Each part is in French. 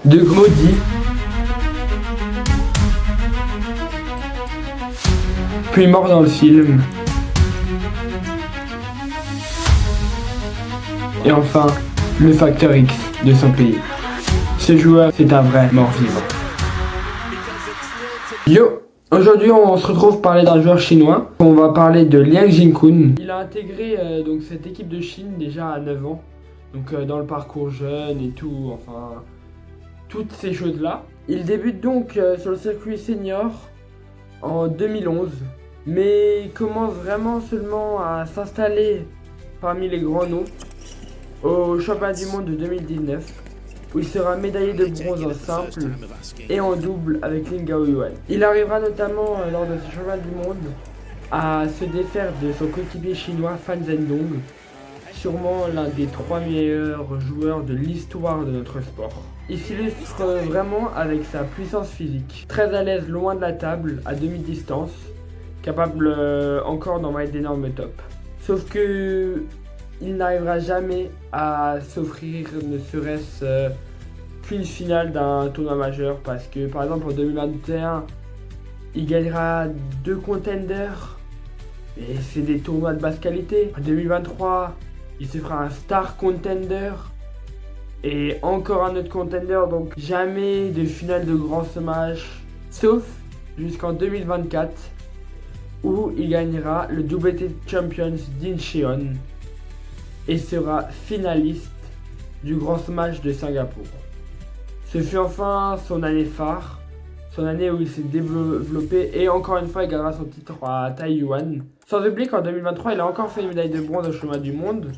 de Gmodi, puis mort dans le film, et enfin le facteur X de son pays. Ce joueur, c'est un vrai mort-vivant. Yo, aujourd'hui on se retrouve pour parler d'un joueur chinois. On va parler de Liang Jingkun. Il a intégré donc cette équipe de Chine déjà à 9 ans. Donc dans le parcours jeune et tout, enfin toutes ces choses-là. Il débute donc sur le circuit senior en 2011, mais il commence vraiment seulement à s'installer parmi les grands noms au championnat du monde de 2019, où il sera médaillé de bronze en simple et en double avec Lin Gaoyuan. Il arrivera notamment lors de ce championnat du monde à se défaire de son coéquipier chinois Fan Zhendong, sûrement l'un des 3 meilleurs joueurs de l'histoire de notre sport. Il s'illustre vraiment avec sa puissance physique, très à l'aise loin de la table, à demi-distance, capable encore d'envoyer d'énormes tops. Sauf que il n'arrivera jamais à s'offrir ne serait-ce qu'une finale d'un tournoi majeur, parce que par exemple en 2021, il gagnera 2 contenders, et c'est des tournois de basse qualité. En 2023, il se fera un star contender et encore un autre contender, donc jamais de finale de grand smash, sauf jusqu'en 2024 où il gagnera le WTA Champions d'Incheon et sera finaliste du grand smash de Singapour. Ce fut enfin son année phare, son année où il s'est développé, et encore une fois il gagnera son titre à Taïwan. Sans oublier qu'en 2023 il a encore fait une médaille de bronze au championnat du monde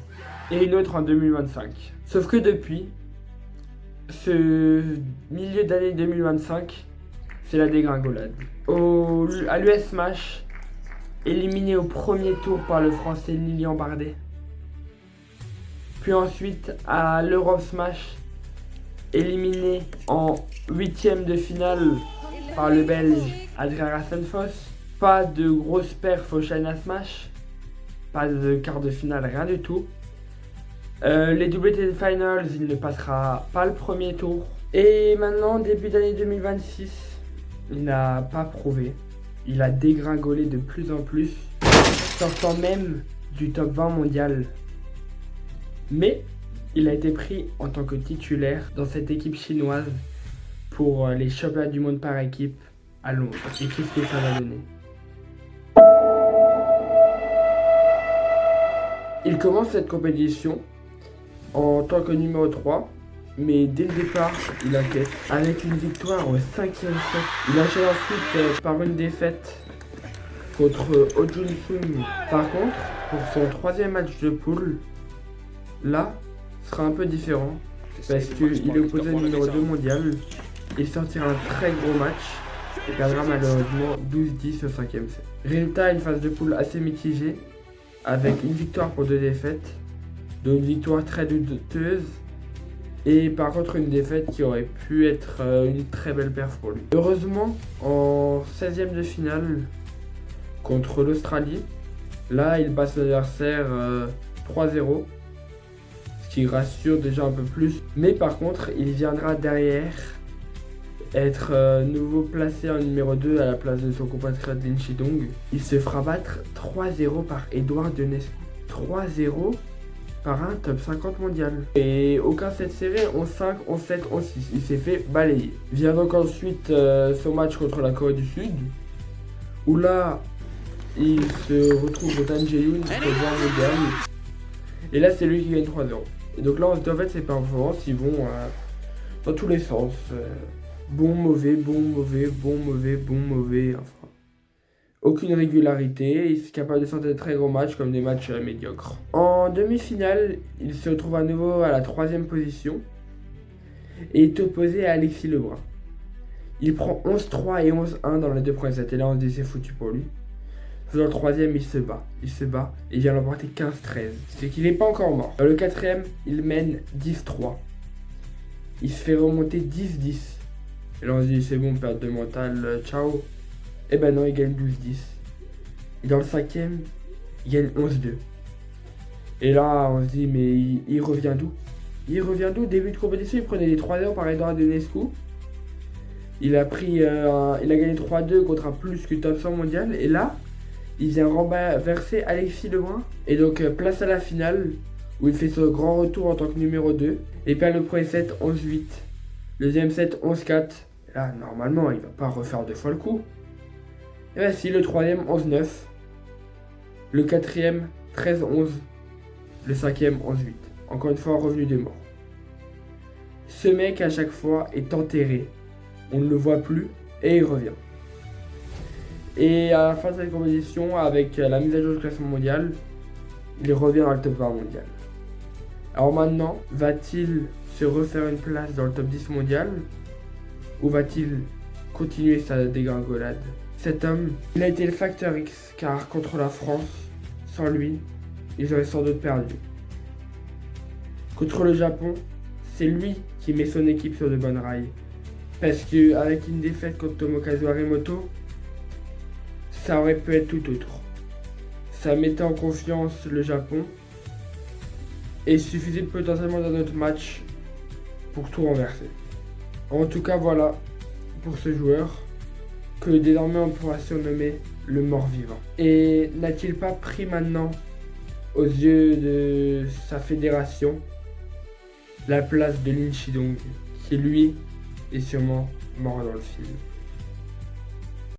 et une autre en 2025. Sauf que depuis ce milieu d'année 2025, c'est la dégringolade. À l'US Smash, éliminé au premier tour par le français Lilian Bardet. Puis ensuite à l'Europe Smash, éliminé en 8e de finale par le Belge Adrien Rassenfoss. Pas de grosse perf au China Smash, pas de quart de finale, rien du tout. Les WTA Finals, il ne passera pas le premier tour. Et maintenant, début d'année 2026, il n'a pas prouvé. Il a dégringolé de plus en plus, sortant même du top 20 mondial. Mais il a été pris en tant que titulaire dans cette équipe chinoise pour les championnats du monde par équipe à Londres. Et qu'est-ce que ça va donner? Il commence cette compétition en tant que numéro 3, mais dès le départ, il inquiète avec une victoire au 5e set. Il enchaîne ensuite par une défaite contre Oh Jun-sung. Par contre, pour son 3e match de poule, là, sera un peu différent, parce qu'il est opposé au numéro 2 mondial. Il sortira un très gros match et perdra malheureusement 12-10 au 5e set. Résultat, une phase de poule assez mitigée, avec une victoire pour 2 défaites, dont une victoire très douteuse, et par contre une défaite qui aurait pu être une très belle perf pour lui. Heureusement, en 16e de finale contre l'Australie, là il passe l'adversaire 3-0, ce qui rassure déjà un peu plus. Mais par contre, il viendra derrière être nouveau placé en numéro 2 à la place de son compatriote Lin Chidong. Il se fera battre 3-0 par Edouard Dionescu. 3-0 par un top 50 mondial. Et aucun set serré, 11-5, 11-7, 11-6. Il s'est fait balayer. Vient donc ensuite son match contre la Corée du Sud, où là, il se retrouve au Tan Jae-yoon, mondial. Et là, c'est lui qui gagne 3-0. Et donc là, on se dit en fait, ses performances, ils vont dans tous les sens. Bon, mauvais, bon, mauvais, bon, mauvais, bon, mauvais, enfin. Aucune régularité, il est capable de sortir de très gros matchs comme des matchs médiocres. En demi-finale, il se retrouve à nouveau à la 3e position et est opposé à Alexis Lebrun. Il prend 11-3 et 11-1 dans les 2 premiers sets, et là on se dit c'est foutu pour lui. Dans le 3e, il se bat, et il vient l'emporter 15-13, c'est qu'il n'est pas encore mort. Dans le 4e, il mène 10-3. Il se fait remonter 10-10. Et là on se dit c'est bon, perte de mental, ciao. Et ben non, il gagne 12-10. Et dans le 5e, il gagne 11-2. Et là on se dit mais il revient d'où? Il revient d'où? Début de compétition, il prenait les 3-0 par Eduard Ionescu. Il a gagné 3-2 contre un plus que top 100 mondial. Et là, il vient renverser Alexis Lebrun. Et donc, place à la finale, où il fait son grand retour en tant que numéro 2. Et perd le premier set 11-8. Le deuxième set 11-4. Là, normalement, il va pas refaire deux fois le coup. Et bien si, le troisième 11-9. Le quatrième 13-11. Le cinquième 11-8. Encore une fois, revenu des morts. Ce mec, à chaque fois, est enterré. On ne le voit plus et il revient. Et à la fin de cette compétition, avec la mise à jour du classement mondial, il revient dans le top 20 mondial. Alors maintenant, va-t-il se refaire une place dans le top 10 mondial ou va-t-il continuer sa dégringolade? Cet homme, il a été le facteur X, car contre la France, sans lui, ils auraient sans doute perdu. Contre le Japon, c'est lui qui met son équipe sur de bonnes rails. Parce qu'avec une défaite contre Tomokazu Harimoto, ça aurait pu être tout autre. Ça mettait en confiance le Japon et il suffisait potentiellement d'un autre match pour tout renverser. En tout cas, voilà pour ce joueur que désormais on pourra surnommer le mort-vivant. Et n'a-t-il pas pris maintenant, aux yeux de sa fédération, la place de Lin Chidong, qui lui est sûrement mort dans le film?